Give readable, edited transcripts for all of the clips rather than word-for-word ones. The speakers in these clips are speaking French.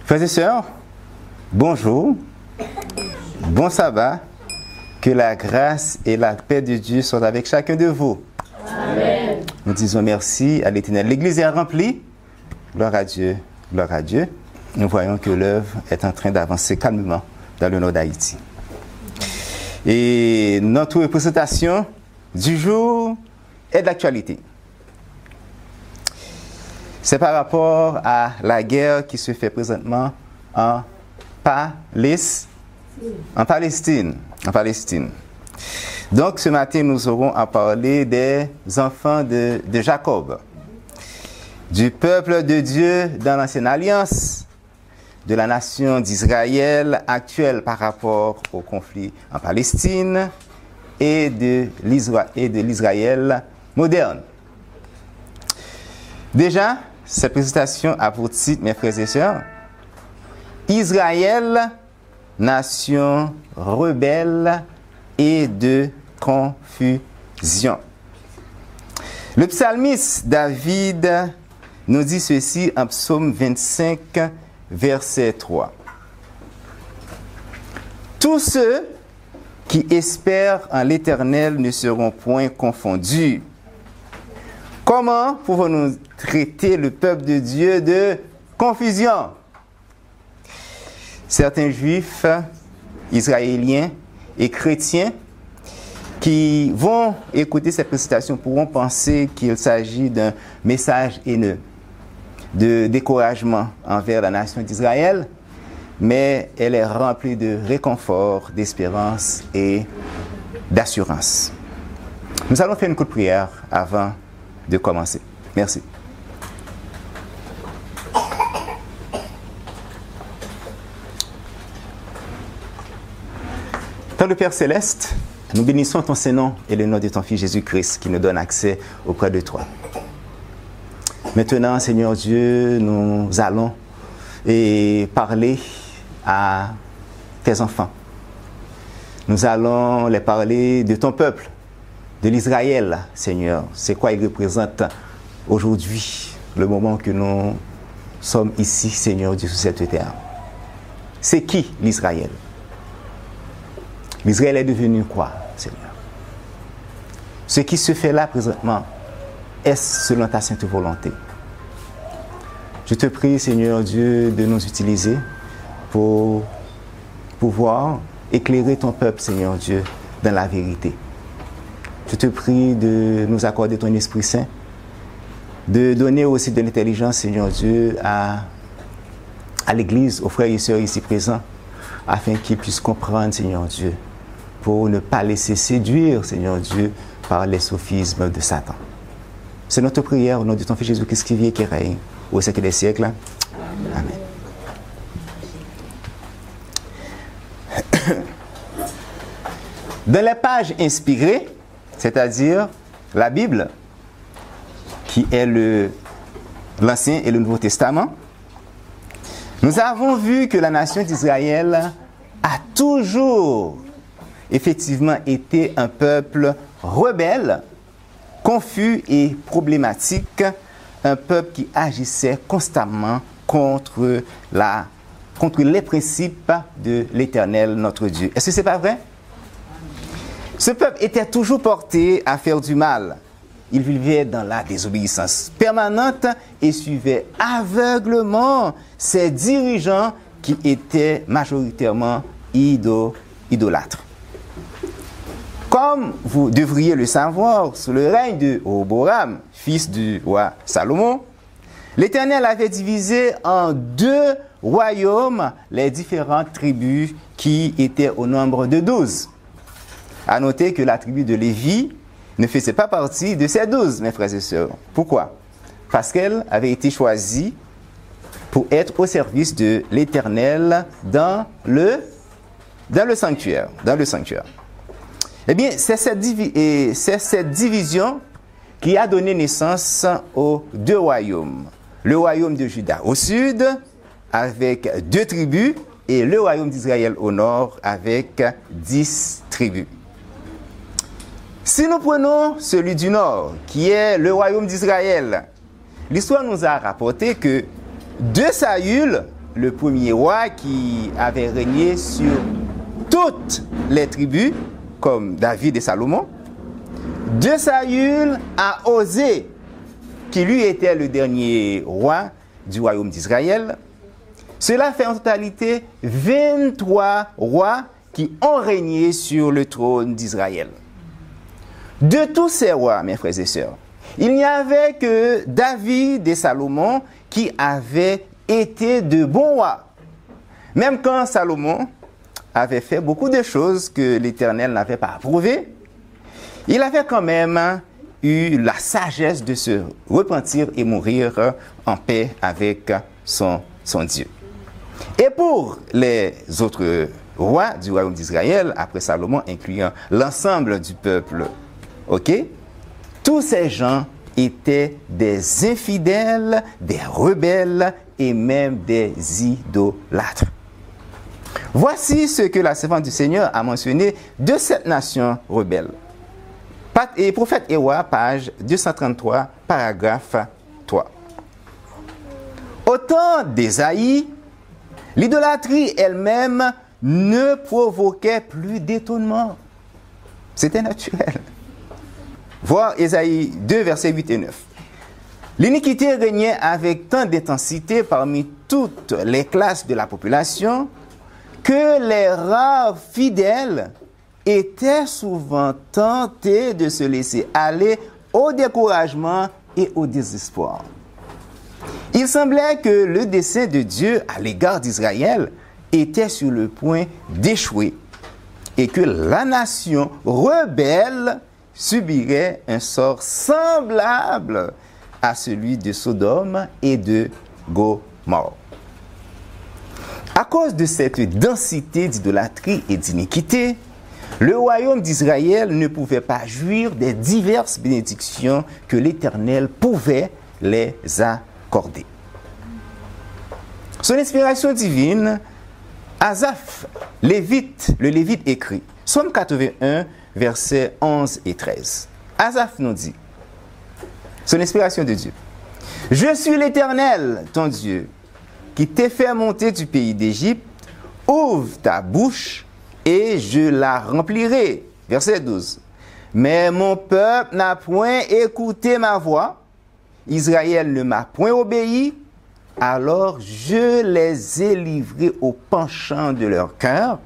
Frères et sœurs, bonjour, bon sabbat, que la grâce et la paix de Dieu soient avec chacun de vous. Amen. Nous disons merci à l'Éternel. L'Église est remplie. Gloire à Dieu, gloire à Dieu. Nous voyons que l'œuvre est en train d'avancer calmement dans le nord d'Haïti. Et notre présentation du jour est d'actualité. C'est par rapport à la guerre qui se fait présentement en Palestine. Donc ce matin, nous aurons à parler des enfants de Jacob, du peuple de Dieu dans l'Ancienne Alliance, de la nation d'Israël actuelle par rapport au conflit en Palestine et de l'Israël moderne. Déjà, cette présentation a pour titre, mes frères et sœurs, Israël, nation rebelle et de confusion. Le psalmiste David nous dit ceci en psaume 25, verset 3. Tous ceux qui espèrent en l'Éternel ne seront point confondus. Comment pouvons-nous traiter le peuple de Dieu de confusion? Certains juifs, israéliens et chrétiens qui vont écouter cette présentation pourront penser qu'il s'agit d'un message haineux, de découragement envers la nation d'Israël, mais elle est remplie de réconfort, d'espérance et d'assurance. Nous allons faire une courte prière avant de commencer. Merci. Dans le Père Céleste, nous bénissons ton Saint-Nom et le nom de ton Fils Jésus-Christ qui nous donne accès auprès de toi. Maintenant, Seigneur Dieu, nous allons parler à tes enfants. Nous allons les parler de ton peuple, de l'Israël, Seigneur. C'est quoi il représente aujourd'hui, le moment que nous sommes ici, Seigneur Dieu, sur cette terre. C'est qui l'Israël? L'Israël est devenu quoi, Seigneur? Ce qui se fait là présentement, est-ce selon ta sainte volonté? Je te prie, Seigneur Dieu, de nous utiliser pour pouvoir éclairer ton peuple, Seigneur Dieu, dans la vérité. Je te prie de nous accorder ton Esprit Saint, de donner aussi de l'intelligence, Seigneur Dieu, à l'Église, aux frères et sœurs ici présents, afin qu'ils puissent comprendre, Seigneur Dieu, pour ne pas laisser séduire, Seigneur Dieu, par les sophismes de Satan. C'est notre prière au nom de ton Fils Jésus-Christ qui vit et qui règne au siècle des siècles. Amen. Dans les pages inspirées, c'est-à-dire la Bible, qui est l'Ancien et le Nouveau Testament, nous avons vu que la nation d'Israël a toujours effectivement été un peuple rebelle, confus et problématique, un peuple qui agissait constamment contre les principes de l'Éternel, notre Dieu. Est-ce que ce n'est pas vrai? Ce peuple était toujours porté à faire du mal. Il vivait dans la désobéissance permanente et suivait aveuglement ses dirigeants qui étaient majoritairement idolâtres. Comme vous devriez le savoir, sous le règne de Roboam, fils du roi Salomon, l'Éternel avait divisé en 2 royaumes les différentes tribus qui étaient au nombre de 12. À noter que la tribu de Lévi ne faisait pas partie de ces 12, mes frères et sœurs. Pourquoi? Parce qu'elle avait été choisie pour être au service de l'Éternel dans le sanctuaire. Eh bien, c'est cette division qui a donné naissance aux 2 royaumes. Le royaume de Juda au sud, avec 2 tribus, et le royaume d'Israël au nord, avec 10 tribus. Si nous prenons celui du nord, qui est le royaume d'Israël, l'histoire nous a rapporté que de Saül, le premier roi qui avait régné sur toutes les tribus, comme David et Salomon, de Saül à Osée, qui lui était le dernier roi du royaume d'Israël. Cela fait en totalité 23 rois qui ont régné sur le trône d'Israël. De tous ces rois, mes frères et sœurs, il n'y avait que David et Salomon qui avaient été de bons rois. Même quand Salomon avait fait beaucoup de choses que l'Éternel n'avait pas approuvées, il avait quand même eu la sagesse de se repentir et mourir en paix avec son Dieu. Et pour les autres rois du royaume d'Israël, après Salomon, incluant l'ensemble du peuple, tous ces gens étaient des infidèles, des rebelles et même des idolâtres. Voici ce que la servante du Seigneur a mentionné de cette nation rebelle. Et Prophète et Rois, page 233, paragraphe 3. Au temps d'Ésaïe, l'idolâtrie elle-même ne provoquait plus d'étonnement. C'était naturel. Voir Ésaïe 2, versets 8 et 9. L'iniquité régnait avec tant d'intensité parmi toutes les classes de la population que les rares fidèles étaient souvent tentés de se laisser aller au découragement et au désespoir. Il semblait que le dessein de Dieu à l'égard d'Israël était sur le point d'échouer et que la nation rebelle subirait un sort semblable à celui de Sodome et de Gomorrhe. À cause de cette densité d'idolâtrie et d'iniquité, le royaume d'Israël ne pouvait pas jouir des diverses bénédictions que l'Éternel pouvait les accorder. Son inspiration divine, Asaph, le Lévite écrit, Psaume 81, versets 11 et 13. Asaph nous dit, son inspiration de Dieu, « Je suis l'Éternel, ton Dieu, qui t'ai fait monter du pays d'Égypte, ouvre ta bouche et je la remplirai. » Verset 12. « Mais mon peuple n'a point écouté ma voix, Israël ne m'a point obéi, alors je les ai livrés au penchant de leur cœur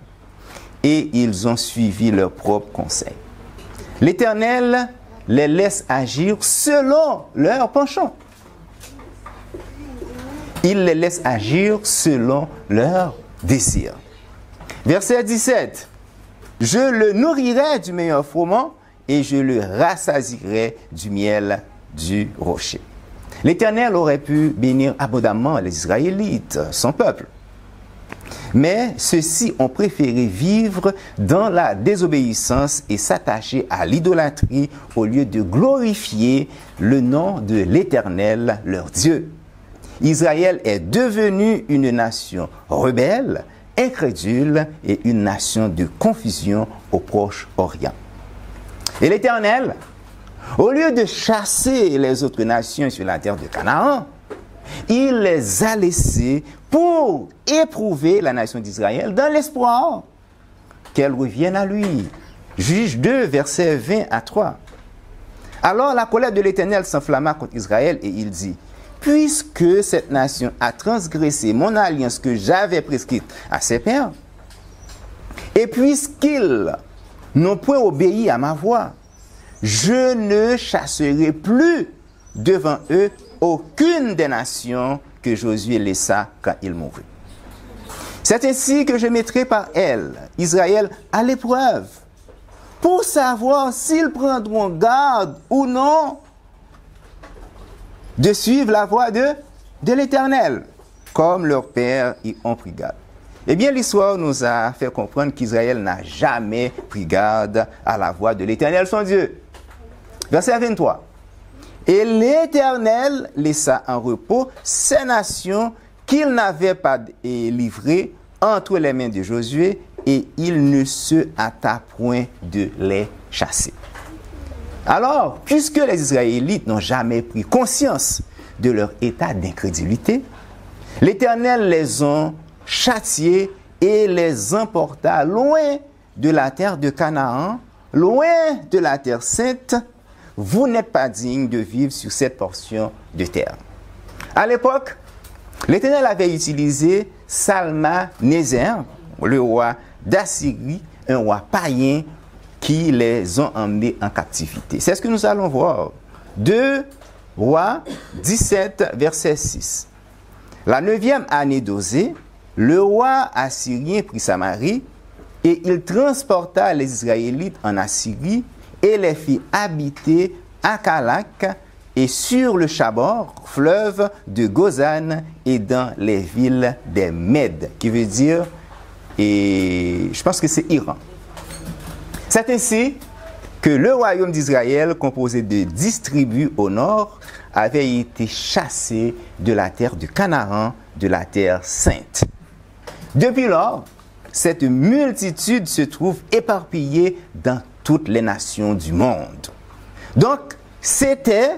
et ils ont suivi leurs propres conseils. L'Éternel les laisse agir selon leur penchant. Il les laisse agir selon leurs désirs. » Verset 17. « Je le nourrirai du meilleur froment et je le rassasierai du miel du rocher. » L'Éternel aurait pu bénir abondamment les Israélites, son peuple. Mais ceux-ci ont préféré vivre dans la désobéissance et s'attacher à l'idolâtrie au lieu de glorifier le nom de l'Éternel, leur Dieu. Israël est devenu une nation rebelle, incrédule et une nation de confusion au Proche-Orient. Et l'Éternel, au lieu de chasser les autres nations sur la terre de Canaan, il les a laissés pour éprouver la nation d'Israël dans l'espoir qu'elle revienne à lui. Juge 2, versets 20 à 3. Alors la colère de l'Éternel s'enflamma contre Israël et il dit, « Puisque cette nation a transgressé mon alliance que j'avais prescrite à ses pères, et puisqu'ils n'ont point obéi à ma voix, je ne chasserai plus devant eux aucune des nations que Josué laissa quand il mourut. C'est ainsi que je mettrai par elle Israël à l'épreuve, pour savoir s'ils prendront garde ou non de suivre la voie de l'Éternel, comme leurs pères y ont pris garde. » Eh bien, l'histoire nous a fait comprendre qu'Israël n'a jamais pris garde à la voie de l'Éternel, son Dieu. Verset 23. « Et l'Éternel laissa en repos ces nations qu'il n'avait pas livrées entre les mains de Josué, et il ne se hâta point de les chasser. » Alors, puisque les Israélites n'ont jamais pris conscience de leur état d'incrédulité, L'Éternel les ont châtiés et les emporta loin de la terre de Canaan, loin de la terre sainte. Vous n'êtes pas dignes de vivre sur cette portion de terre. À l'époque, l'Éternel avait utilisé Salmanéser, le roi d'Assyrie, un roi païen qui les ont emmenés en captivité. C'est ce que nous allons voir. 2 Rois 17, verset 6. La 9e année d'Osée, le roi assyrien prit Samarie et il transporta les Israélites en Assyrie et les fit habiter à Calak et sur le Chabor, fleuve de Gozan et dans les villes des Mèdes, qui veut dire, et je pense que c'est Iran. C'est ainsi que le royaume d'Israël, composé de 10 tribus au nord, avait été chassé de la terre de Canaan, de la terre sainte. Depuis lors, cette multitude se trouve éparpillée dans toutes les nations du monde. Donc, c'était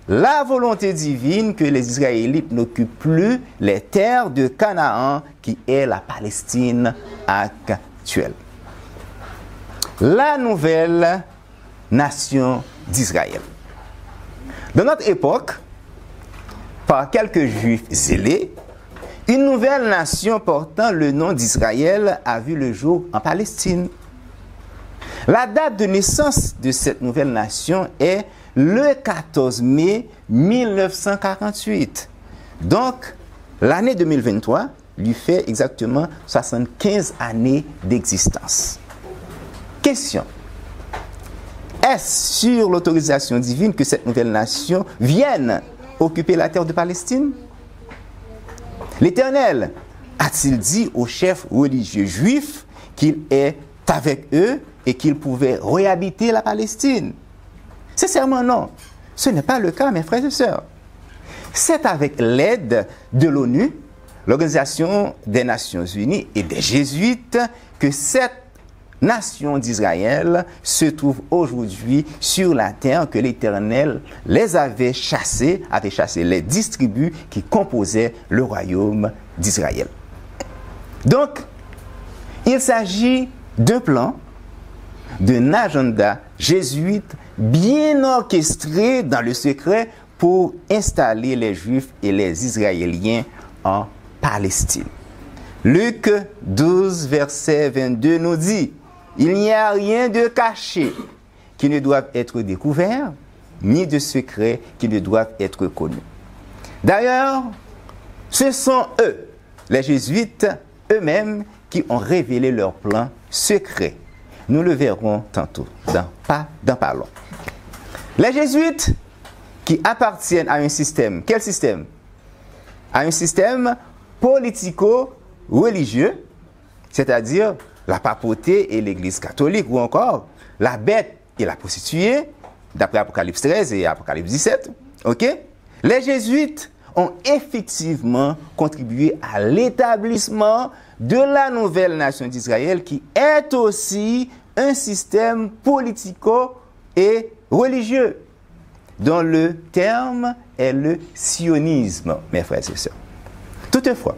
la volonté divine que les Israélites n'occupent plus les terres de Canaan, qui est la Palestine actuelle. La nouvelle nation d'Israël. Dans notre époque, par quelques juifs zélés, une nouvelle nation portant le nom d'Israël a vu le jour en Palestine. La date de naissance de cette nouvelle nation est le 14 mai 1948. Donc, l'année 2023 lui fait exactement 75 années d'existence. Question. Est-ce sur l'autorisation divine que cette nouvelle nation vienne occuper la terre de Palestine? L'Éternel a-t-il dit aux chefs religieux juifs qu'il est avec eux et qu'ils pouvaient réhabiter la Palestine? Sincèrement, non. Ce n'est pas le cas, mes frères et sœurs. C'est avec l'aide de l'ONU, l'Organisation des Nations Unies et des Jésuites, que cette nation d'Israël se trouve aujourd'hui sur la terre que l'Éternel les avait chassés les 10 tribus qui composaient le royaume d'Israël. Donc, il s'agit d'un plan, d'un agenda jésuite bien orchestré dans le secret pour installer les Juifs et les Israéliens en Palestine. Luc 12, verset 22 nous dit: il n'y a rien de caché qui ne doive être découvert, ni de secret qui ne doivent être connus. D'ailleurs, ce sont eux, les jésuites eux-mêmes, qui ont révélé leur plan secret. Nous le verrons tantôt, dans pas long. Les jésuites qui appartiennent à un système, quel système? À un système politico-religieux, c'est-à-dire la papauté et l'église catholique, ou encore la bête et la prostituée, d'après Apocalypse 13 et Apocalypse 17. Ok? Les jésuites ont effectivement contribué à l'établissement de la nouvelle nation d'Israël, qui est aussi un système politico et religieux, dont le terme est le sionisme, mes frères et sœurs. Toutefois,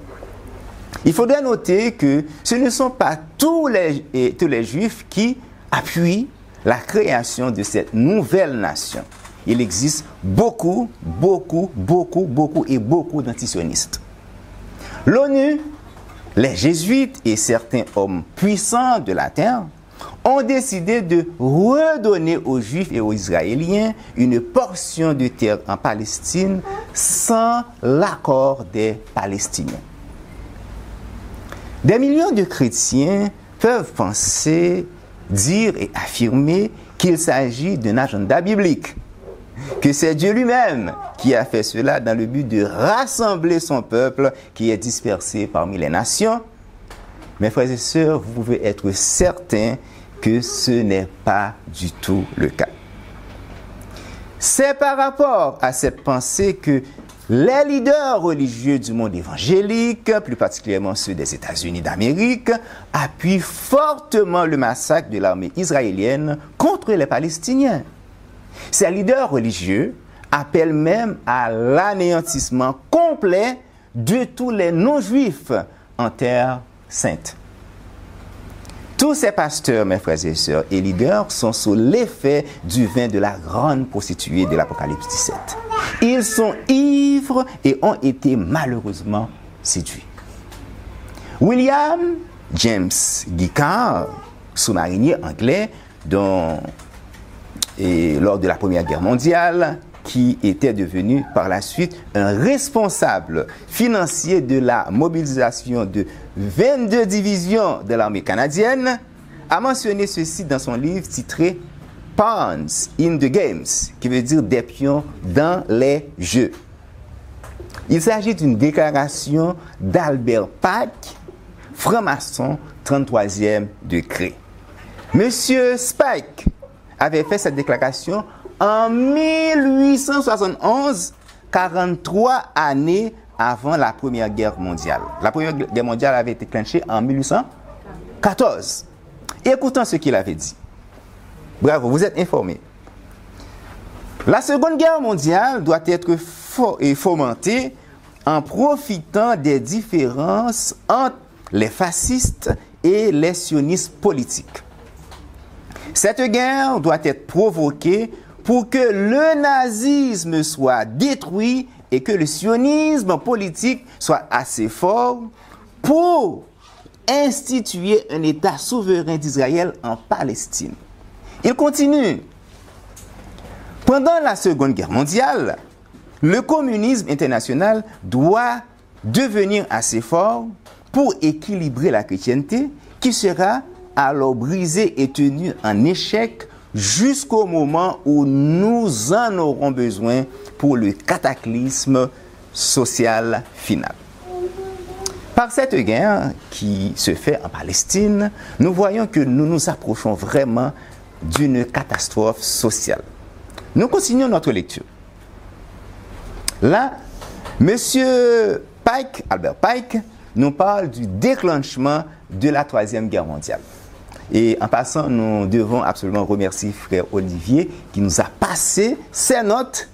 il faudrait noter que ce ne sont pas tous les juifs qui appuient la création de cette nouvelle nation. Il existe beaucoup d'antisionistes. L'ONU, les jésuites et certains hommes puissants de la terre ont décidé de redonner aux Juifs et aux Israéliens une portion de terre en Palestine sans l'accord des Palestiniens. Des millions de chrétiens peuvent penser, dire et affirmer qu'il s'agit d'un agenda biblique, que c'est Dieu lui-même qui a fait cela dans le but de rassembler son peuple qui est dispersé parmi les nations. Mes frères et sœurs, vous pouvez être certains que ce n'est pas du tout le cas. C'est par rapport à cette pensée que les leaders religieux du monde évangélique, plus particulièrement ceux des États-Unis d'Amérique, appuient fortement le massacre de l'armée israélienne contre les Palestiniens. Ces leaders religieux appellent même à l'anéantissement complet de tous les non-juifs en terre sainte. Tous ces pasteurs, mes frères et sœurs, et leaders sont sous l'effet du vin de la grande prostituée de l'Apocalypse 17. Ils sont ivres et ont été malheureusement séduits. William James Guicard, sous-marinier anglais lors de la Première Guerre mondiale, qui était devenu par la suite un responsable financier de la mobilisation de 22 divisions de l'armée canadienne, a mentionné ceci dans son livre titré « Pawns in the Games », qui veut dire « des pions dans les jeux ». Il s'agit d'une déclaration d'Albert Pike, franc-maçon 33e degré. Monsieur Spike avait fait cette déclaration en 1871, 43 années avant la Première Guerre mondiale. La Première Guerre mondiale avait été déclenchée en 1814. Écoutons ce qu'il avait dit. Bravo, vous êtes informés. La Seconde Guerre mondiale doit être fomentée en profitant des différences entre les fascistes et les sionistes politiques. Cette guerre doit être provoquée pour que le nazisme soit détruit et que le sionisme politique soit assez fort pour instituer un État souverain d'Israël en Palestine. Il continue. Pendant la Seconde Guerre mondiale, le communisme international doit devenir assez fort pour équilibrer la chrétienté qui sera alors brisée et tenue en échec jusqu'au moment où nous en aurons besoin pour le cataclysme social final. Par cette guerre qui se fait en Palestine, nous voyons que nous nous approchons vraiment d'une catastrophe sociale. Nous continuons notre lecture. Là, M. Pike, Albert Pike, nous parle du déclenchement de la Troisième Guerre mondiale. Et en passant, nous devons absolument remercier frère Olivier qui nous a passé ses notes,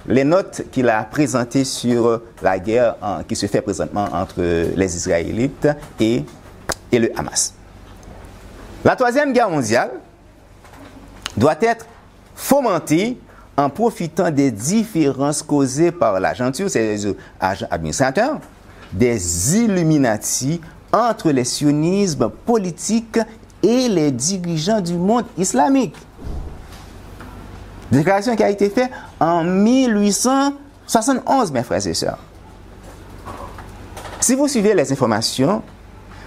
les notes qu'il a présentées sur la guerre qui se fait présentement entre les Israélites et le Hamas. La Troisième Guerre mondiale doit être fomentée en profitant des différences causées par l'agenture, c'est-à-dire agents administrateurs, des Illuminati entre les sionismes politiques et les dirigeants du monde islamique. Déclaration qui a été faite en 1871, mes frères et sœurs. Si vous suivez les informations,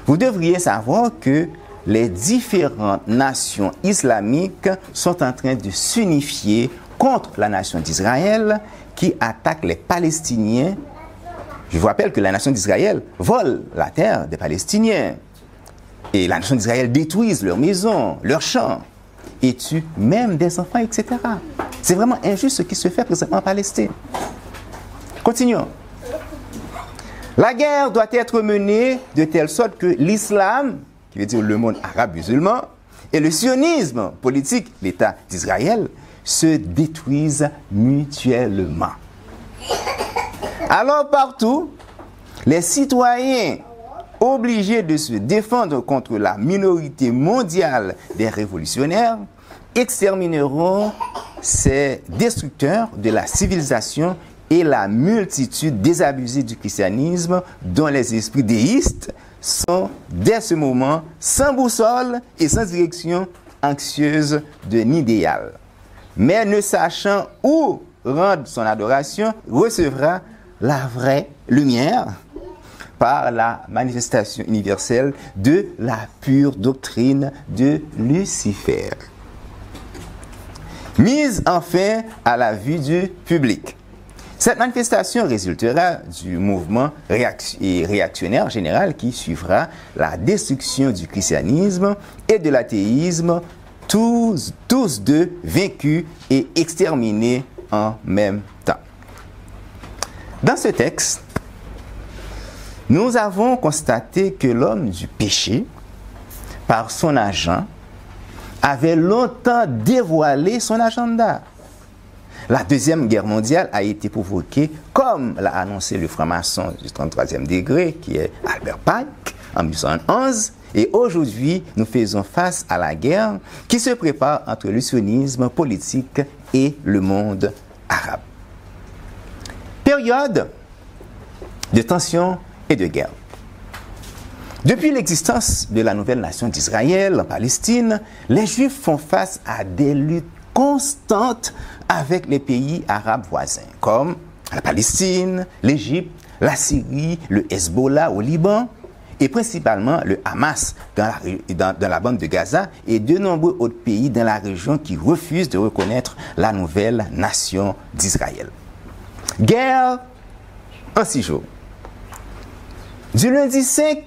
vous devriez savoir que les différentes nations islamiques sont en train de s'unifier contre la nation d'Israël qui attaque les Palestiniens. Je vous rappelle que la nation d'Israël vole la terre des Palestiniens. Et la nation d'Israël détruise leurs maisons, leurs champs, et tue même des enfants, etc. C'est vraiment injuste ce qui se fait présentement en Palestine. Continuons. La guerre doit être menée de telle sorte que l'islam, qui veut dire le monde arabe musulman, et le sionisme politique, l'État d'Israël, se détruisent mutuellement. Alors partout, les citoyens obligés de se défendre contre la minorité mondiale des révolutionnaires extermineront ces destructeurs de la civilisation et la multitude désabusée du christianisme dont les esprits déistes sont dès ce moment sans boussole et sans direction anxieuse de n'idéal. Mais ne sachant où rendre son adoration, recevra la vraie lumière par la manifestation universelle de la pure doctrine de Lucifer. Mise enfin à la vue du public. Cette manifestation résultera du mouvement réactionnaire général qui suivra la destruction du christianisme et de l'athéisme, tous deux vaincus et exterminés en même temps. Dans ce texte, nous avons constaté que l'homme du péché, par son agent, avait longtemps dévoilé son agenda. La Deuxième Guerre mondiale a été provoquée, comme l'a annoncé le franc-maçon du 33e degré, qui est Albert Pike, en 1811. Et aujourd'hui, nous faisons face à la guerre qui se prépare entre le sionisme politique et le monde arabe. Période de tension et de guerre. Depuis l'existence de la nouvelle nation d'Israël en Palestine, les Juifs font face à des luttes constantes avec les pays arabes voisins, comme la Palestine, l'Égypte, la Syrie, le Hezbollah au Liban, et principalement le Hamas dans la bande de Gaza et de nombreux autres pays dans la région qui refusent de reconnaître la nouvelle nation d'Israël. Guerre en 6 jours. Du lundi 5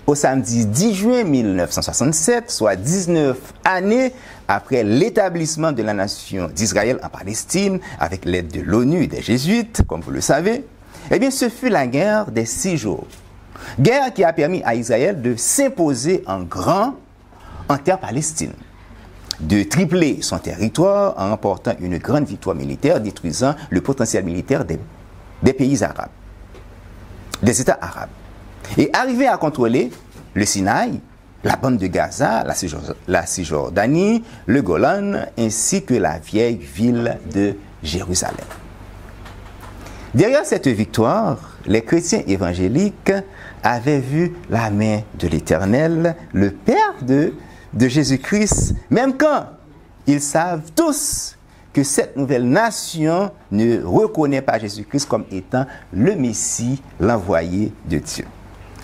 au samedi 10 juin 1967, soit 19 années après l'établissement de la nation d'Israël en Palestine, avec l'aide de l'ONU et des Jésuites, comme vous le savez, eh bien, ce fut la guerre des 6 jours. Guerre qui a permis à Israël de s'imposer en grand en terre palestine, de tripler son territoire en remportant une grande victoire militaire, détruisant le potentiel militaire des pays arabes, des États arabes, et arriver à contrôler le Sinaï, la bande de Gaza, la Cisjordanie, le Golan, ainsi que la vieille ville de Jérusalem. Derrière cette victoire, les chrétiens évangéliques avaient vu la main de l'Éternel, le Père de Jésus-Christ, même quand ils savent tous que cette nouvelle nation ne reconnaît pas Jésus-Christ comme étant le Messie, l'envoyé de Dieu.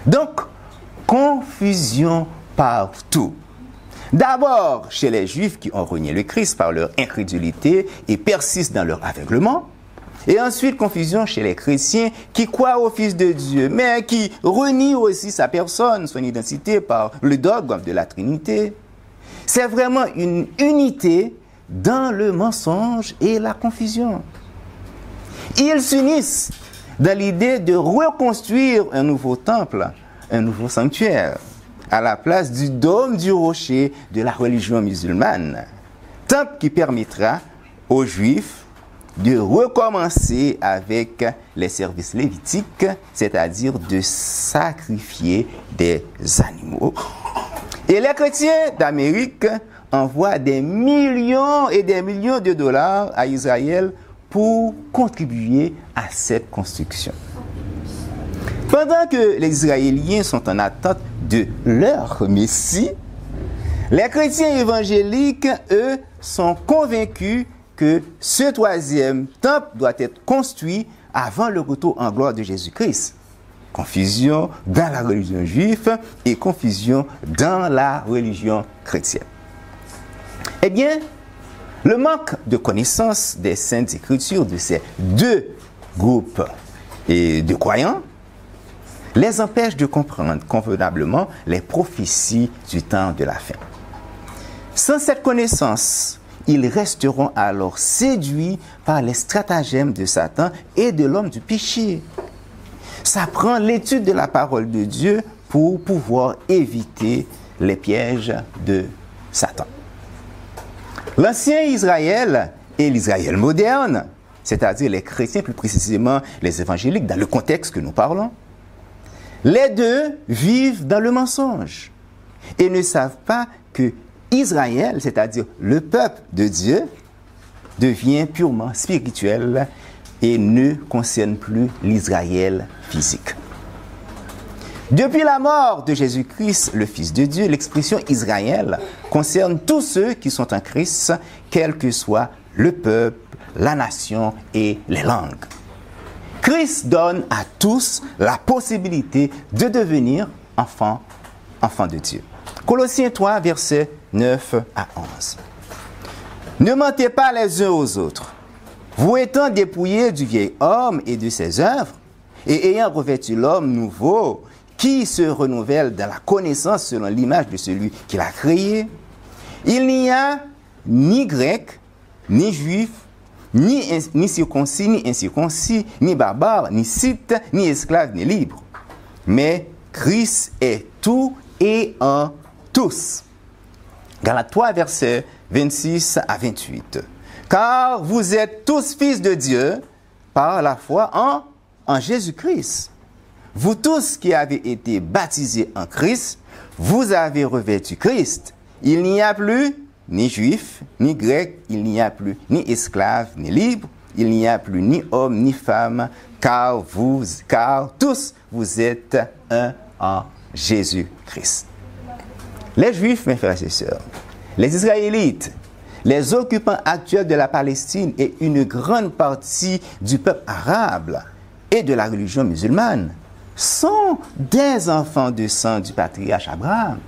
Donc, confusion partout. D'abord, chez les Juifs qui ont renié le Christ par leur incrédulité et persistent dans leur aveuglement. Et ensuite, confusion chez les chrétiens qui croient au Fils de Dieu, mais qui renient aussi sa personne, son identité par le dogme de la Trinité. C'est vraiment une unité dans le mensonge et la confusion. Ils s'unissent dans l'idée de reconstruire un nouveau temple, un nouveau sanctuaire, à la place du dôme du rocher de la religion musulmane. Temple qui permettra aux Juifs de recommencer avec les services lévitiques, c'est-à-dire de sacrifier des animaux. Et les chrétiens d'Amérique envoient des millions et des millions de dollars à Israël pour contribuer à cette construction. Pendant que les Israéliens sont en attente de leur Messie, les chrétiens évangéliques, eux, sont convaincus que ce troisième temple doit être construit avant le retour en gloire de Jésus-Christ. Confusion dans la religion juive et confusion dans la religion chrétienne. Eh bien, le manque de connaissance des Saintes Écritures de ces deux groupes de croyants les empêche de comprendre convenablement les prophéties du temps de la fin. Sans cette connaissance, ils resteront alors séduits par les stratagèmes de Satan et de l'homme du péché. Ça prend l'étude de la parole de Dieu pour pouvoir éviter les pièges de Satan. L'ancien Israël et l'Israël moderne, c'est-à-dire les chrétiens, plus précisément les évangéliques, dans le contexte que nous parlons, les deux vivent dans le mensonge et ne savent pas que Israël, c'est-à-dire le peuple de Dieu, devient purement spirituel et ne concerne plus l'Israël physique. Depuis la mort de Jésus-Christ, le Fils de Dieu, l'expression Israël concerne tous ceux qui sont en Christ, quel que soit le peuple, la nation et les langues. Christ donne à tous la possibilité de devenir enfants de Dieu. Colossiens 3, versets 9 à 11. Ne mentez pas les uns aux autres, vous étant dépouillés du vieil homme et de ses œuvres, et ayant revêtu l'homme nouveau, qui se renouvelle dans la connaissance selon l'image de celui qui l'a créé. Il n'y a ni grec, ni juif, ni circoncis, ni incirconcis, ni barbare, ni scythe, ni esclave, ni libre. Mais Christ est tout et en tous. Galates 3, versets 26 à 28. Car vous êtes tous fils de Dieu par la foi en Jésus-Christ. Vous tous qui avez été baptisés en Christ, vous avez revêtu Christ. Il n'y a plus ni juif, ni grec, il n'y a plus ni esclave, ni libre, il n'y a plus ni homme, ni femme, car tous vous êtes un en Jésus-Christ. Les Juifs, mes frères et sœurs, les Israélites, les occupants actuels de la Palestine et une grande partie du peuple arabe et de la religion musulmane sont des enfants de sang du patriarche Abraham.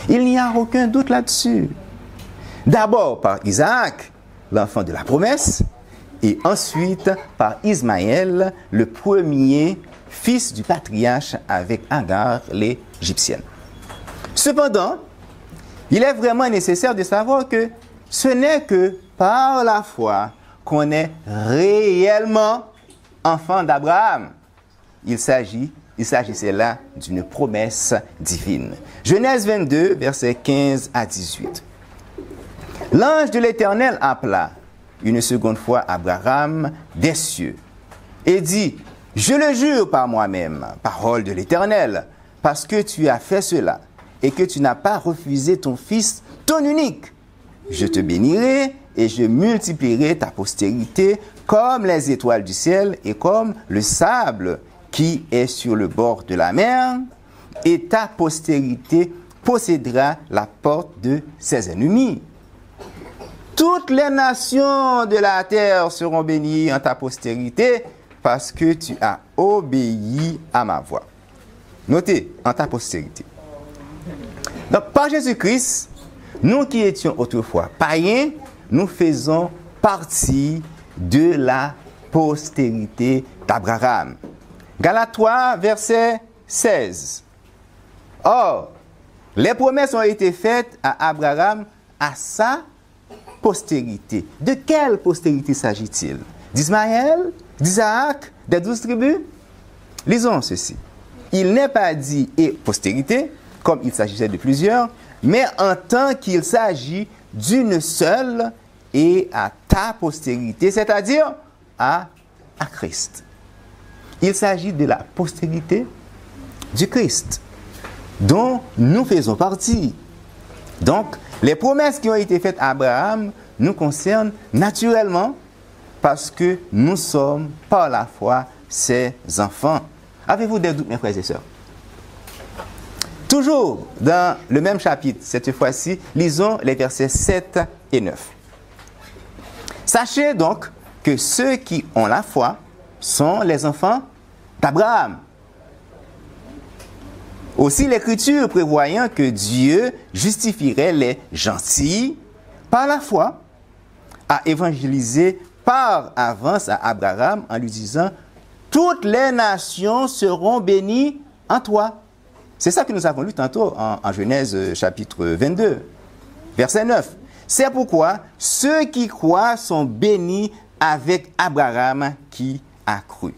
Il n'y a aucun doute là-dessus. D'abord par Isaac, l'enfant de la promesse, et ensuite par Ismaël, le premier fils du patriarche avec Agar, l'Égyptienne. Cependant, il est vraiment nécessaire de savoir que ce n'est que par la foi qu'on est réellement enfant d'Abraham. Il s'agissait là d'une promesse divine. Genèse 22, versets 15 à 18. L'ange de l'Éternel appela une seconde fois Abraham des cieux et dit, « Je le jure par moi-même, parole de l'Éternel, parce que tu as fait cela et que tu n'as pas refusé ton fils, ton unique. Je te bénirai et je multiplierai ta postérité comme les étoiles du ciel et comme le sable qui est sur le bord de la mer, et ta postérité possédera la porte de ses ennemis. Toutes les nations de la terre seront bénies en ta postérité parce que tu as obéi à ma voix. » Notez, en ta postérité. Donc, par Jésus-Christ, nous qui étions autrefois païens, nous faisons partie de la postérité d'Abraham. Galates 3, verset 16. Or, les promesses ont été faites à Abraham, à sa postérité. De quelle postérité s'agit-il? D'Ismaël, d'Isaac, des 12 tribus? Lisons ceci. Il n'est pas dit « et postérité », comme il s'agissait de plusieurs, mais en tant qu'il s'agit d'une seule et à ta postérité, c'est-à-dire à Christ. Il s'agit de la postérité du Christ, dont nous faisons partie. Donc, les promesses qui ont été faites à Abraham nous concernent naturellement parce que nous sommes par la foi ses enfants. Avez-vous des doutes, mes frères et sœurs? Toujours dans le même chapitre, cette fois-ci, lisons les versets 7 et 9. Sachez donc que ceux qui ont la foi sont les enfants d'Abraham. Aussi l'Écriture prévoyant que Dieu justifierait les gentils par la foi, a évangélisé par avance à Abraham en lui disant « Toutes les nations seront bénies en toi ». C'est ça que nous avons lu tantôt en Genèse chapitre 22, verset 9. C'est pourquoi ceux qui croient sont bénis avec Abraham qui a cru.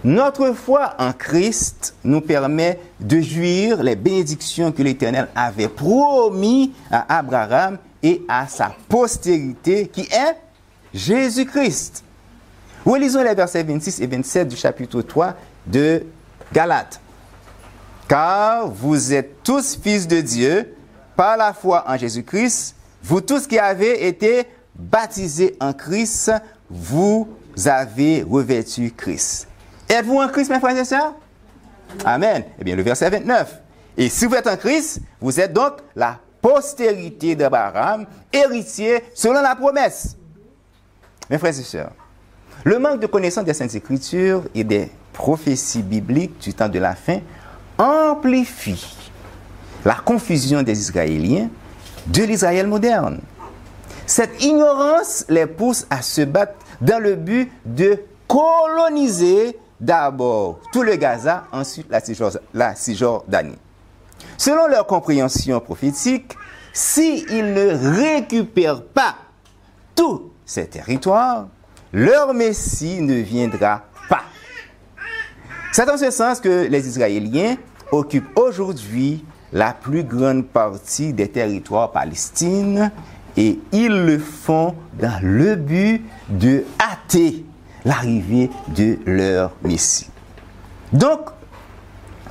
Notre foi en Christ nous permet de jouir les bénédictions que l'Éternel avait promis à Abraham et à sa postérité qui est Jésus-Christ. Relisons les versets 26 et 27 du chapitre 3 de Galates. Car vous êtes tous fils de Dieu par la foi en Jésus-Christ. Vous tous qui avez été baptisés en Christ, vous avez revêtu Christ. Êtes-vous en Christ, mes frères et sœurs? Amen. Eh bien, le verset 29. Et si vous êtes en Christ, vous êtes donc la postérité d'Abraham, héritier selon la promesse. Mes frères et sœurs, le manque de connaissance des Saintes Écritures et des prophéties bibliques du temps de la fin amplifie la confusion des Israéliens de l'Israël moderne. Cette ignorance les pousse à se battre dans le but de coloniser d'abord tout le Gaza, ensuite la Cisjordanie. Selon leur compréhension prophétique, s'ils ne récupèrent pas tous ces territoires, leur Messie ne viendra pas. C'est en ce sens que les Israéliens occupent aujourd'hui la plus grande partie des territoires palestiniens et ils le font dans le but de hâter l'arrivée de leur Messie. Donc,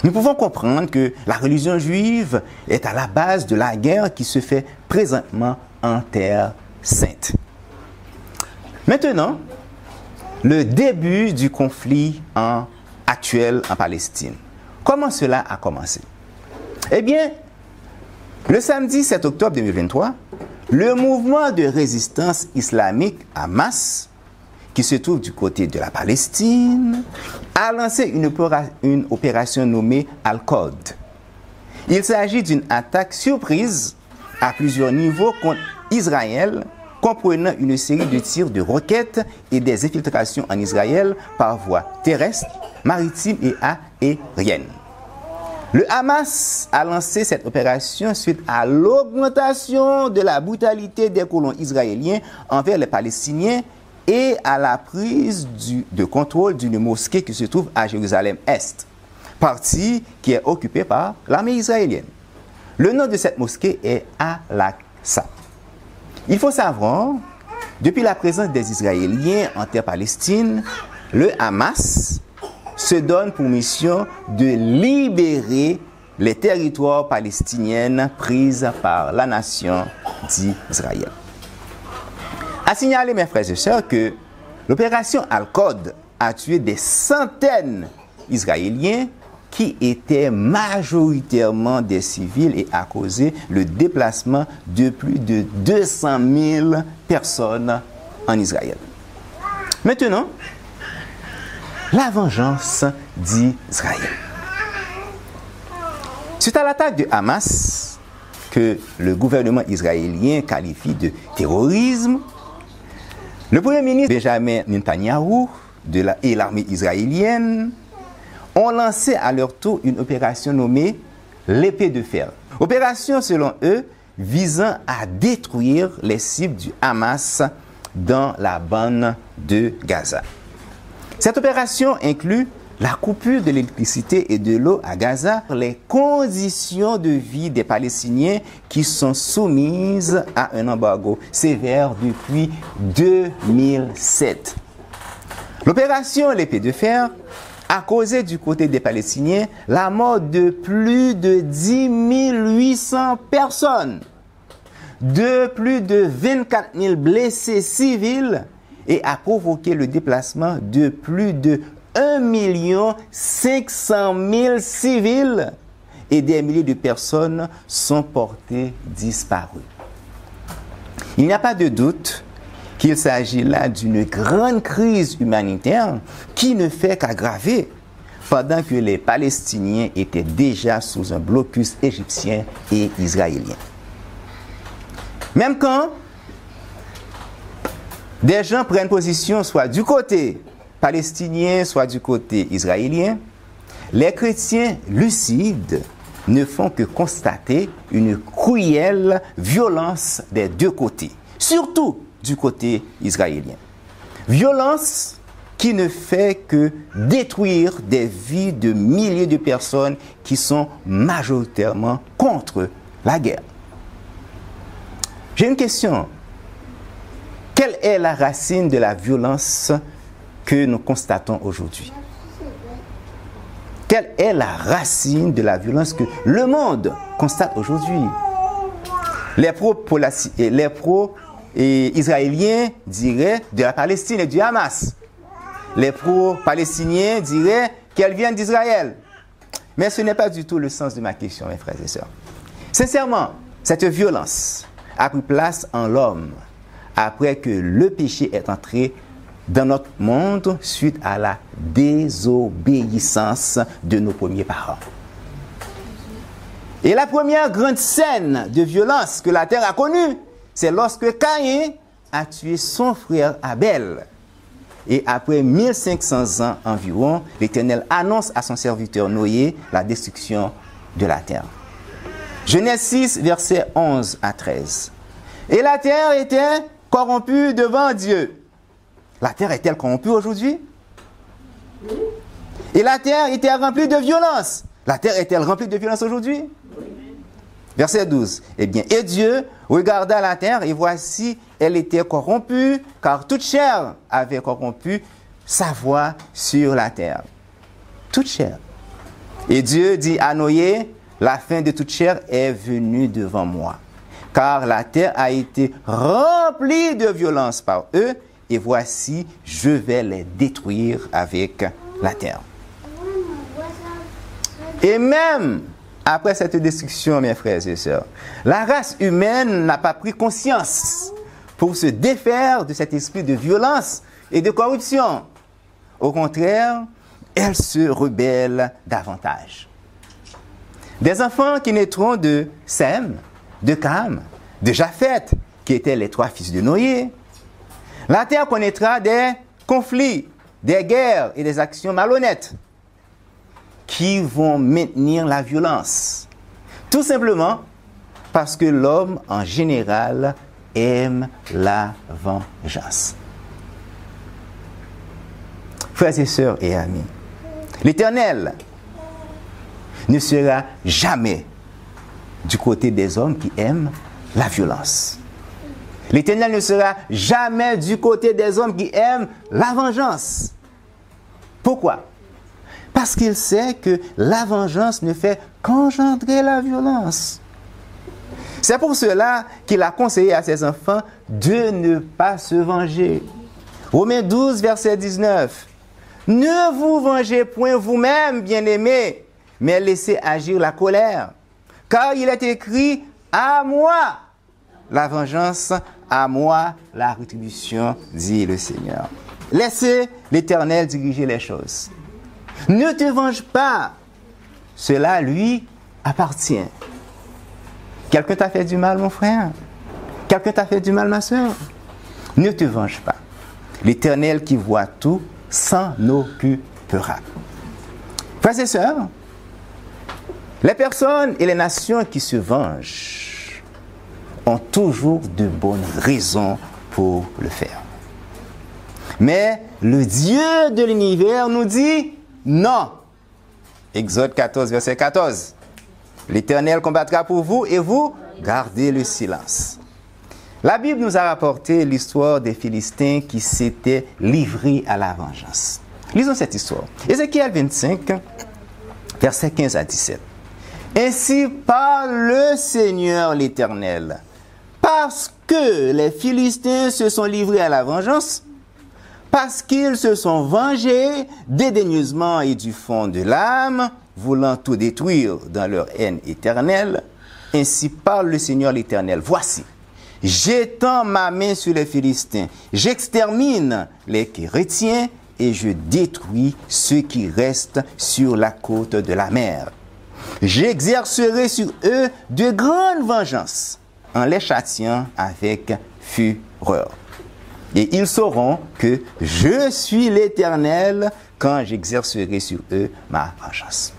nous pouvons comprendre que la religion juive est à la base de la guerre qui se fait présentement en Terre Sainte. Maintenant, le début du conflit actuel en Palestine. Comment cela a commencé? Eh bien, le samedi 7 octobre 2023, le mouvement de résistance islamique Hamas, qui se trouve du côté de la Palestine, a lancé une opération nommée Al-Qod. Il s'agit d'une attaque surprise à plusieurs niveaux contre Israël, comprenant une série de tirs de roquettes et des infiltrations en Israël par voie terrestre, maritime et aérienne. Le Hamas a lancé cette opération suite à l'augmentation de la brutalité des colons israéliens envers les Palestiniens et à la prise de contrôle d'une mosquée qui se trouve à Jérusalem-Est, partie qui est occupée par l'armée israélienne. Le nom de cette mosquée est Al-Aqsa. Il faut savoir, depuis la présence des Israéliens en terre palestine, le Hamas se donne pour mission de libérer les territoires palestiniens pris par la nation d'Israël. À signaler, mes frères et sœurs, que l'opération Al-Qod a tué des centaines d'Israéliens qui étaient majoritairement des civils et a causé le déplacement de plus de 200 000 personnes en Israël. Maintenant, la vengeance d'Israël. Suite à l'attaque de Hamas, que le gouvernement israélien qualifie de terrorisme, le premier ministre Benjamin Netanyahu et l'armée israélienne ont lancé à leur tour une opération nommée l'épée de fer. Opération, selon eux, visant à détruire les cibles du Hamas dans la bande de Gaza. Cette opération inclut la coupure de l'électricité et de l'eau à Gaza, les conditions de vie des Palestiniens qui sont soumises à un embargo sévère depuis 2007. L'opération l'épée de fer a causé du côté des Palestiniens la mort de plus de 10 800 personnes, de plus de 24 000 blessés civils et a provoqué le déplacement de plus de 1 500 000 civils et des milliers de personnes sont portées disparues. Il n'y a pas de doute qu'il s'agit là d'une grande crise humanitaire qui ne fait qu'aggraver pendant que les Palestiniens étaient déjà sous un blocus égyptien et israélien. Même quand des gens prennent position soit du côté palestinien, soit du côté israélien, les chrétiens lucides ne font que constater une cruelle violence des deux côtés, surtout du côté israélien. Violence qui ne fait que détruire des vies de milliers de personnes qui sont majoritairement contre la guerre. J'ai une question. Quelle est la racine de la violence que nous constatons aujourd'hui? Quelle est la racine de la violence que le monde constate aujourd'hui? Les pro-israéliens diraient de la Palestine et du Hamas. Les pro-palestiniens diraient qu'elles viennent d'Israël. Mais ce n'est pas du tout le sens de ma question, mes frères et sœurs. Sincèrement, cette violence a pris place en l'homme après que le péché est entré dans notre monde suite à la désobéissance de nos premiers parents. Et la première grande scène de violence que la terre a connue, c'est lorsque Caïn a tué son frère Abel. Et après 1500 ans environ, l'Éternel annonce à son serviteur Noé la destruction de la terre. Genèse 6, versets 11 à 13. Et la terre était corrompue devant Dieu. La terre est-elle corrompue aujourd'hui? Et la terre était remplie de violence. La terre est-elle remplie de violence aujourd'hui? Verset 12. Eh bien, et Dieu regarda la terre et voici, elle était corrompue, car toute chair avait corrompu sa voix sur la terre. Toute chair. Et Dieu dit à Noé, la fin de toute chair est venue devant moi, car la terre a été remplie de violence par eux, et voici, je vais les détruire avec la terre. Et même après cette destruction, mes frères et sœurs, la race humaine n'a pas pris conscience pour se défaire de cet esprit de violence et de corruption. Au contraire, elle se rebelle davantage. Des enfants qui naîtront de Sem, de Cam, de Japheth, qui étaient les 3 fils de Noé. La terre connaîtra des conflits, des guerres et des actions malhonnêtes qui vont maintenir la violence. Tout simplement parce que l'homme, en général, aime la vengeance. Frères et sœurs et amis, l'Éternel ne sera jamais du côté des hommes qui aiment la violence. L'Éternel ne sera jamais du côté des hommes qui aiment la vengeance. Pourquoi? Parce qu'il sait que la vengeance ne fait qu'engendrer la violence. C'est pour cela qu'il a conseillé à ses enfants de ne pas se venger. Romains 12, verset 19. Ne vous vengez point vous-même, bien-aimés, mais laissez agir la colère. Car il est écrit, à moi la vengeance, à moi la rétribution, dit le Seigneur. Laissez l'Éternel diriger les choses. Ne te venge pas. Cela lui appartient. Quelqu'un t'a fait du mal, mon frère? Quelqu'un t'a fait du mal, ma soeur? Ne te venge pas. L'Éternel qui voit tout s'en occupera. Frères et sœurs, les personnes et les nations qui se vengent ont toujours de bonnes raisons pour le faire. Mais le Dieu de l'univers nous dit non. Exode 14, verset 14. L'Éternel combattra pour vous et vous gardez le silence. La Bible nous a rapporté l'histoire des Philistins qui s'étaient livrés à la vengeance. Lisons cette histoire. Ézéchiel 25, versets 15 à 17. Ainsi parle le Seigneur l'Éternel. Parce que les Philistins se sont livrés à la vengeance, parce qu'ils se sont vengés dédaigneusement et du fond de l'âme, voulant tout détruire dans leur haine éternelle, ainsi parle le Seigneur l'Éternel. Voici, j'étends ma main sur les Philistins, j'extermine les Kérétiens et je détruis ceux qui restent sur la côte de la mer. J'exercerai sur eux de grandes vengeances en les châtiant avec fureur. Et ils sauront que je suis l'Éternel quand j'exercerai sur eux ma vengeance.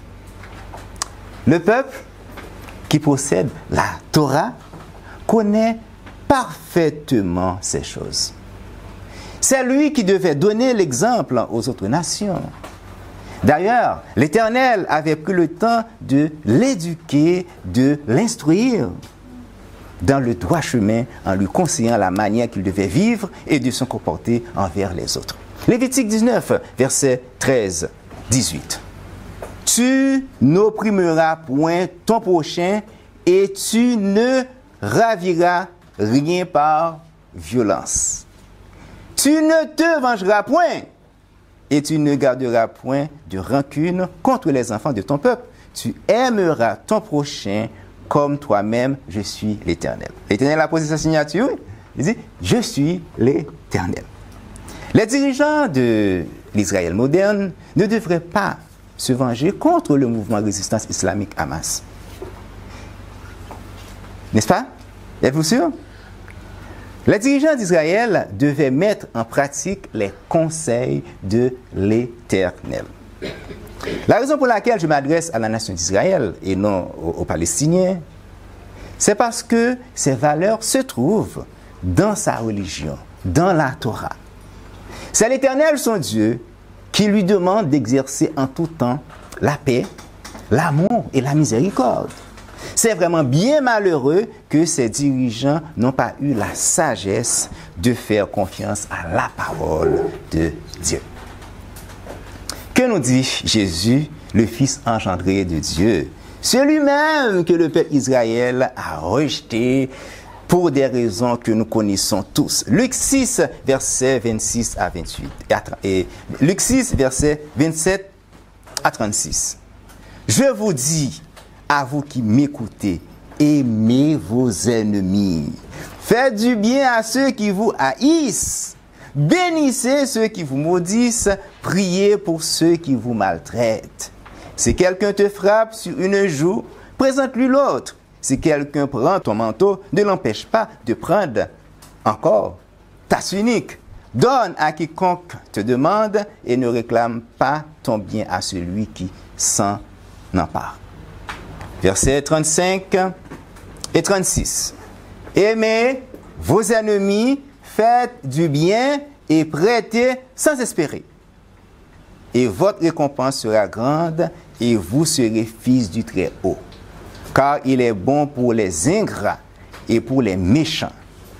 Le peuple qui possède la Torah connaît parfaitement ces choses. C'est lui qui devait donner l'exemple aux autres nations. D'ailleurs, l'Éternel avait pris le temps de l'éduquer, de l'instruire dans le droit chemin en lui conseillant la manière qu'il devait vivre et de se comporter envers les autres. Lévitique 19, verset 13, 18. Tu n'opprimeras point ton prochain et tu ne raviras rien par violence. Tu ne te vengeras point et tu ne garderas point de rancune contre les enfants de ton peuple. Tu aimeras ton prochain comme toi-même, je suis l'Éternel. L'Éternel a posé sa signature. Il dit, je suis l'Éternel. Les dirigeants de l'Israël moderne ne devraient pas se venger contre le mouvement de résistance islamique Hamas. N'est-ce pas? Êtes-vous sûr? Les dirigeants d'Israël devaient mettre en pratique les conseils de l'Éternel. La raison pour laquelle je m'adresse à la nation d'Israël et non aux Palestiniens, c'est parce que ces valeurs se trouvent dans sa religion, dans la Torah. C'est l'Éternel, son Dieu, qui lui demande d'exercer en tout temps la paix, l'amour et la miséricorde. C'est vraiment bien malheureux que ces dirigeants n'ont pas eu la sagesse de faire confiance à la parole de Dieu. Que nous dit Jésus, le Fils engendré de Dieu? Celui-même que le peuple Israël a rejeté pour des raisons que nous connaissons tous. Luc 6, versets 26 à 28. Et Luc 6, versets 27 à 36. Je vous dis, à vous qui m'écoutez, aimez vos ennemis. Faites du bien à ceux qui vous haïssent. Bénissez ceux qui vous maudissent. Priez pour ceux qui vous maltraitent. Si quelqu'un te frappe sur une joue, présente-lui l'autre. Si quelqu'un prend ton manteau, ne l'empêche pas de prendre encore ta tunique. Donne à quiconque te demande et ne réclame pas ton bien à celui qui s'en empare. Versets 35 et 36. Aimez vos ennemis, faites du bien et prêtez sans espérer. Et votre récompense sera grande et vous serez fils du Très-Haut. Car il est bon pour les ingrats et pour les méchants.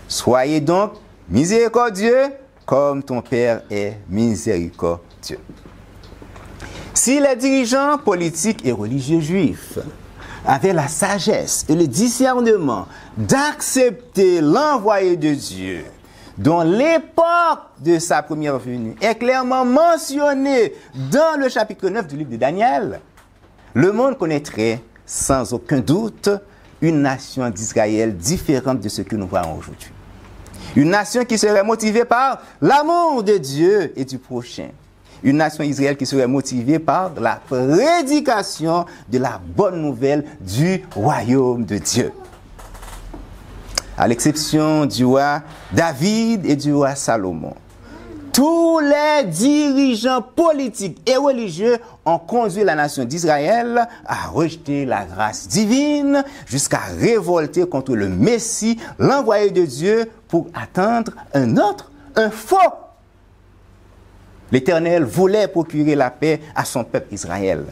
Soyez donc miséricordieux comme ton Père est miséricordieux. Si les dirigeants politiques et religieux juifs avaient la sagesse et le discernement d'accepter l'envoyé de Dieu, dont l'époque de sa première venue est clairement mentionnée dans le chapitre 9 du livre de Daniel, le monde connaîtrait sans aucun doute une nation d'Israël différente de ce que nous voyons aujourd'hui. Une nation qui serait motivée par l'amour de Dieu et du prochain. Une nation Israël qui serait motivée par la prédication de la bonne nouvelle du royaume de Dieu. À l'exception du roi David et du roi Salomon, tous les dirigeants politiques et religieux ont conduit la nation d'Israël à rejeter la grâce divine jusqu'à révolter contre le Messie, l'envoyé de Dieu, pour attendre un autre, un faux. L'Éternel voulait procurer la paix à son peuple Israël.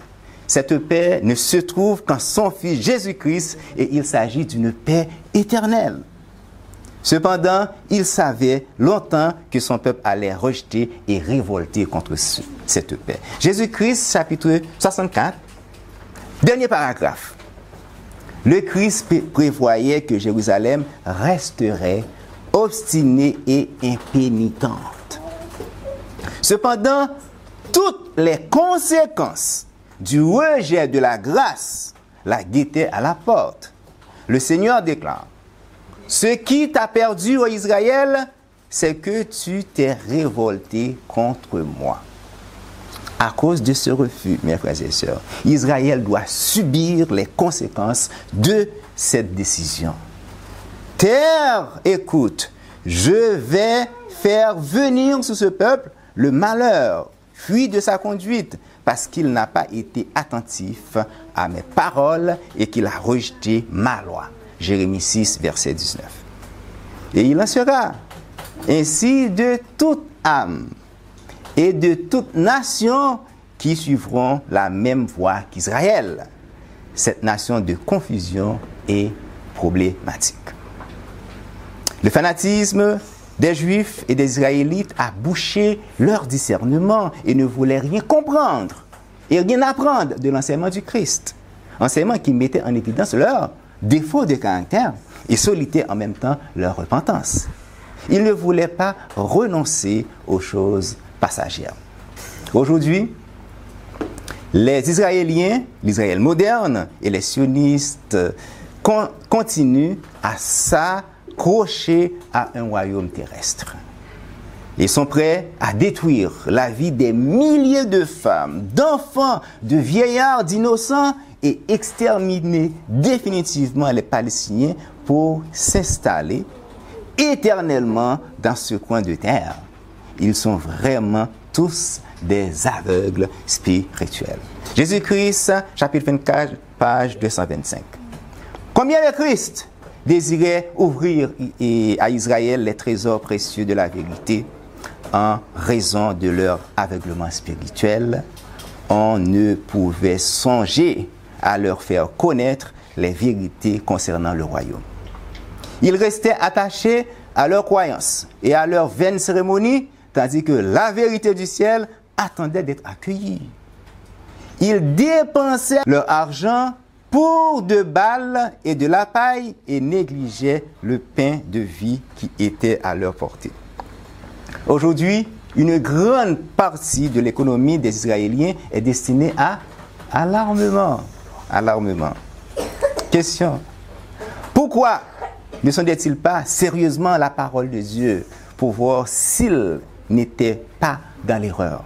Cette paix ne se trouve qu'en son Fils Jésus-Christ et il s'agit d'une paix éternelle. Cependant, il savait longtemps que son peuple allait rejeter et révolter contre cette paix. Jésus-Christ, chapitre 64, dernier paragraphe. Le Christ prévoyait que Jérusalem resterait obstinée et impénitente. Cependant, toutes les conséquences du rejet de la grâce la guettaient à la porte. Le Seigneur déclare: ce qui t'a perdu, ô Israël, c'est que tu t'es révolté contre moi. À cause de ce refus, mes frères et sœurs, Israël doit subir les conséquences de cette décision. Terre, écoute, je vais faire venir sur ce peuple le malheur, fuit de sa conduite, parce qu'il n'a pas été attentif à mes paroles et qu'il a rejeté ma loi. Jérémie 6, verset 19. Et il en sera ainsi de toute âme et de toute nation qui suivront la même voie qu'Israël. Cette nation de confusion est problématique. Le fanatisme des Juifs et des Israélites a bouché leur discernement et ne voulait rien comprendre et rien apprendre de l'enseignement du Christ. Enseignement qui mettait en évidence leur défaut de caractère et solitait en même temps leur repentance. Ils ne voulaient pas renoncer aux choses passagères. Aujourd'hui, les Israéliens, l'Israël moderne et les sionistes continuent à s'accrocher à un royaume terrestre. Ils sont prêts à détruire la vie des milliers de femmes, d'enfants, de vieillards, d'innocents et exterminer définitivement les Palestiniens pour s'installer éternellement dans ce coin de terre. Ils sont vraiment tous des aveugles spirituels. Jésus-Christ, chapitre 24, page 225. Combien de Christ désirait ouvrir à Israël les trésors précieux de la vérité en raison de leur aveuglement spirituel, on ne pouvait songer à leur faire connaître les vérités concernant le royaume. Ils restaient attachés à leurs croyances et à leurs vaines cérémonies, tandis que la vérité du ciel attendait d'être accueillie. Ils dépensaient leur argent pour de balles et de la paille et négligeaient le pain de vie qui était à leur portée. Aujourd'hui, une grande partie de l'économie des Israéliens est destinée à l'armement. Question. Pourquoi ne sondaient-ils pas sérieusement la parole de Dieu pour voir s'ils n'étaient pas dans l'erreur?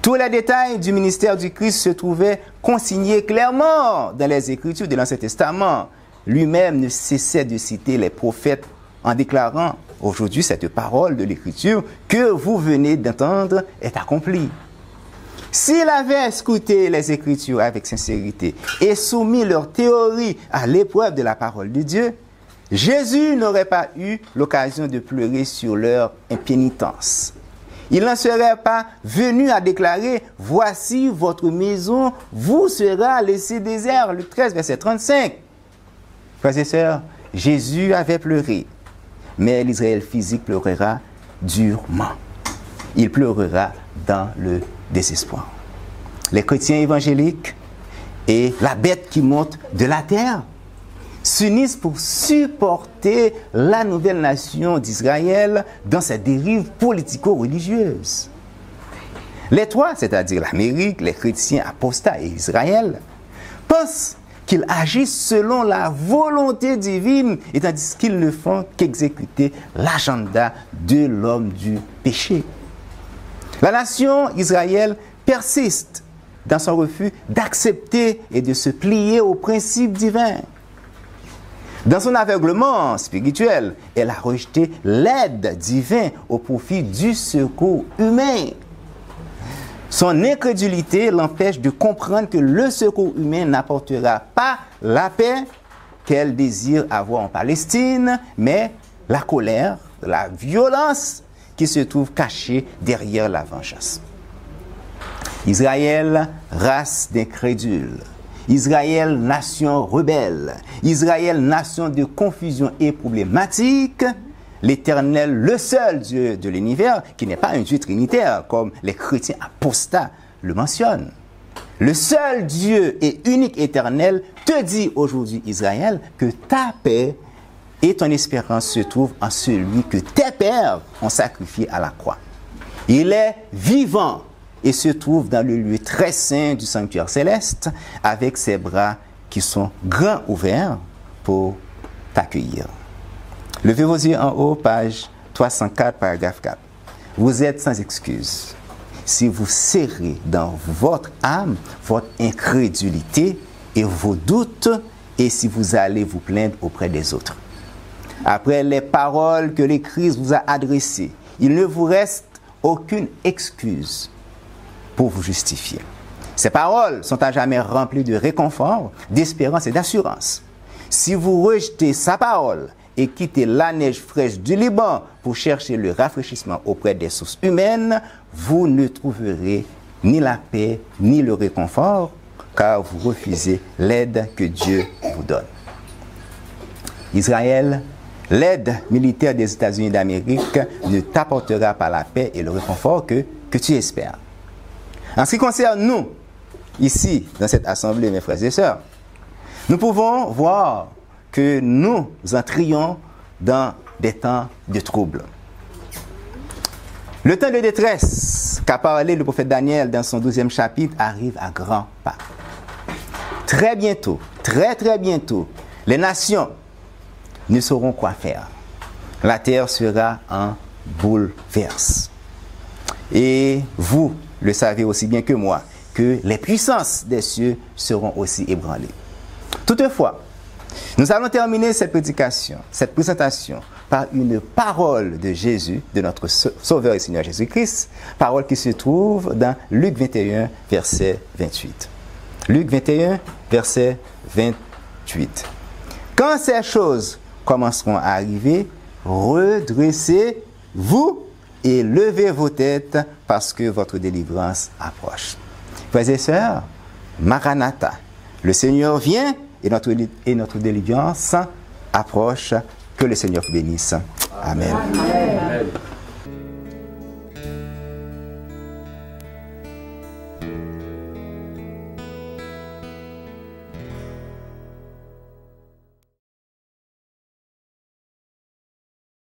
Tous les détails du ministère du Christ se trouvaient consignés clairement dans les Écritures de l'Ancien Testament. Lui-même ne cessait de citer les prophètes en déclarant « Aujourd'hui, cette parole de l'Écriture que vous venez d'entendre est accomplie. » S'il avait scruté les Écritures avec sincérité et soumis leur théorie à l'épreuve de la parole de Dieu, Jésus n'aurait pas eu l'occasion de pleurer sur leur impénitence. Il n'en serait pas venu à déclarer « Voici votre maison vous sera laissée déserte » Luc 13, verset 35. Frères et sœurs, Jésus avait pleuré, mais l'Israël physique pleurera durement. Il pleurera dans le désespoir. Les chrétiens évangéliques et la bête qui monte de la terre s'unissent pour supporter la nouvelle nation d'Israël dans sa dérive politico-religieuse. Les trois, c'est-à-dire l'Amérique, les chrétiens apostats et Israël, pensent qu'ils agissent selon la volonté divine, et tandis qu'ils ne font qu'exécuter l'agenda de l'homme du péché. La nation Israël persiste dans son refus d'accepter et de se plier aux principes divins. Dans son aveuglement spirituel, elle a rejeté l'aide divine au profit du secours humain. Son incrédulité l'empêche de comprendre que le secours humain n'apportera pas la paix qu'elle désire avoir en Palestine, mais la colère, la violence qui se trouve cachée derrière la vengeance. Israël, race d'incrédules. Israël, nation rebelle. Israël, nation de confusion et problématique. L'Éternel, le seul Dieu de l'univers, qui n'est pas un Dieu trinitaire, comme les chrétiens apostats le mentionnent. Le seul Dieu et unique éternel te dit aujourd'hui, Israël, que ta paix et ton espérance se trouvent en celui que tes pères ont sacrifié à la croix. Il est vivant et se trouve dans le lieu très saint du sanctuaire céleste avec ses bras qui sont grands ouverts pour t'accueillir. Levez vos yeux en haut, page 304, paragraphe 4. Vous êtes sans excuse si vous serrez dans votre âme votre incrédulité et vos doutes et si vous allez vous plaindre auprès des autres. Après les paroles que le Christ vous a adressées, il ne vous reste aucune excuse pour vous justifier. Ces paroles sont à jamais remplies de réconfort, d'espérance et d'assurance. Si vous rejetez sa parole et quittez la neige fraîche du Liban pour chercher le rafraîchissement auprès des sources humaines, vous ne trouverez ni la paix ni le réconfort, car vous refusez l'aide que Dieu vous donne. Israël, l'aide militaire des États-Unis d'Amérique ne t'apportera pas la paix et le réconfort que tu espères. En ce qui concerne nous, ici, dans cette assemblée, mes frères et sœurs, nous pouvons voir que nous entrions dans des temps de trouble. Le temps de détresse qu'a parlé le prophète Daniel dans son 12e chapitre arrive à grands pas. Très bientôt, très bientôt, les nations ne sauront quoi faire. La terre sera en bouleverse. Et vous le savez aussi bien que moi, que les puissances des cieux seront aussi ébranlées. Toutefois, nous allons terminer cette prédication, cette présentation, par une parole de Jésus, de notre Sauveur et Seigneur Jésus-Christ, parole qui se trouve dans Luc 21, verset 28. Luc 21, verset 28. Quand ces choses commenceront à arriver, redressez-vous et levez vos têtes parce que votre délivrance approche. Frères et sœurs, Maranatha, le Seigneur vient, et notre délivrance approche. Que le Seigneur vous bénisse. Amen. Amen.